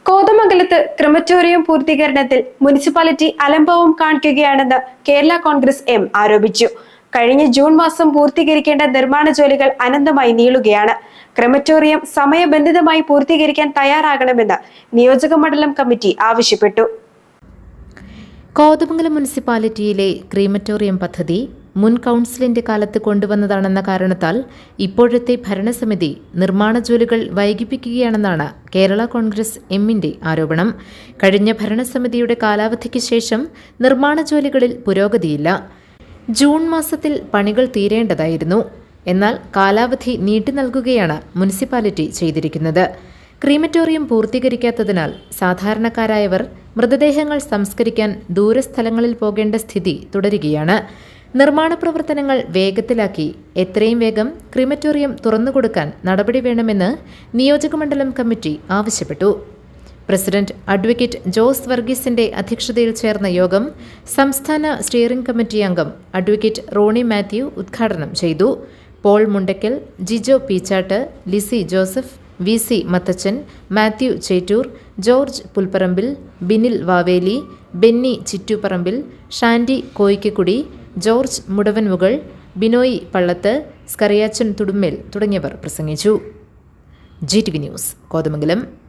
കോതമംഗലത്ത് crematorium പൂർത്തീകരണത്തിൽ municipality അലംഭാവം കാണിക്കുകയാണെന്ന് Kerala Congress M ആരോപിച്ചു. കഴിഞ്ഞ ജൂൺ മാസം പൂർത്തീകരിക്കേണ്ട നിർമ്മാണ ജോലികൾ അനന്തമായി നീളുകയാണ്. ക്രിമറ്റോറിയം സമയബന്ധിതമായി പൂർത്തീകരിക്കാൻ തയ്യാറാകണമെന്ന് നിയോജകമണ്ഡലം കമ്മിറ്റി ആവശ്യപ്പെട്ടു. കോതമംഗലം മുനിസിപ്പാലിറ്റിയിലെ ക്രീമറ്റോറിയം പദ്ധതി മുൻ കൗൺസിലിന്റെ കാലത്ത് കൊണ്ടുവന്നതാണെന്ന കാരണത്താൽ ഇപ്പോഴത്തെ ഭരണസമിതി നിർമ്മാണ ജോലികൾ വൈകിപ്പിക്കുകയാണെന്നാണ് കേരള കോൺഗ്രസ് എമ്മിന്റെ ആരോപണം. കഴിഞ്ഞ ഭരണസമിതിയുടെ കാലാവധിക്ക് ശേഷം നിർമ്മാണ ജോലികളിൽ പുരോഗതിയില്ല. ജൂൺ മാസത്തിൽ പണികൾ തീരേണ്ടതായിരുന്നു. എന്നാൽ കാലാവധി നീട്ടി നൽകുകയാണ് മുനിസിപ്പാലിറ്റി ചെയ്തിരിക്കുന്നത്. ക്രീമറ്റോറിയം പൂർത്തീകരിക്കാത്തതിനാൽ സാധാരണക്കാരായവർ മൃതദേഹങ്ങൾ സംസ്കരിക്കാൻ ദൂരസ്ഥലങ്ങളിൽ പോകേണ്ട സ്ഥിതി തുടരുകയാണ്. നിർമ്മാണ പ്രവർത്തനങ്ങൾ വേഗത്തിലാക്കി എത്രയും വേഗം ക്രീമറ്റോറിയം തുറന്നുകൊടുക്കാൻ നടപടി വേണമെന്ന് നിയോജകമണ്ഡലം കമ്മിറ്റി ആവശ്യപ്പെട്ടു. പ്രസിഡന്റ് അഡ്വക്കേറ്റ് ജോസ് വർഗീസിന്റെ അധ്യക്ഷതയിൽ ചേർന്ന യോഗം സംസ്ഥാന സ്റ്റിയറിംഗ് കമ്മിറ്റി അംഗം അഡ്വക്കേറ്റ് റോണി മാത്യു ഉദ്ഘാടനം ചെയ്തു. പോൾ മുണ്ടക്കൽ, ജിജോ പീച്ചാട്ട്, ലിസി ജോസഫ്, VC മത്തച്ചൻ, മാത്യു ചേറ്റൂർ, ജോർജ് പുൽപ്പറമ്പിൽ, ബിനിൽ വാവേലി, ബെന്നി ചിറ്റുപറമ്പിൽ, ഷാൻഡി കോയിക്കക്കുടി, ജോർജ് മുടവൻമുകൾ, ബിനോയ് പള്ളത്ത്, സ്കറിയാച്ചൻ തുടുമ്മേൽ തുടങ്ങിയവർ പ്രസംഗിച്ചു. GTV news, Kothamangalam.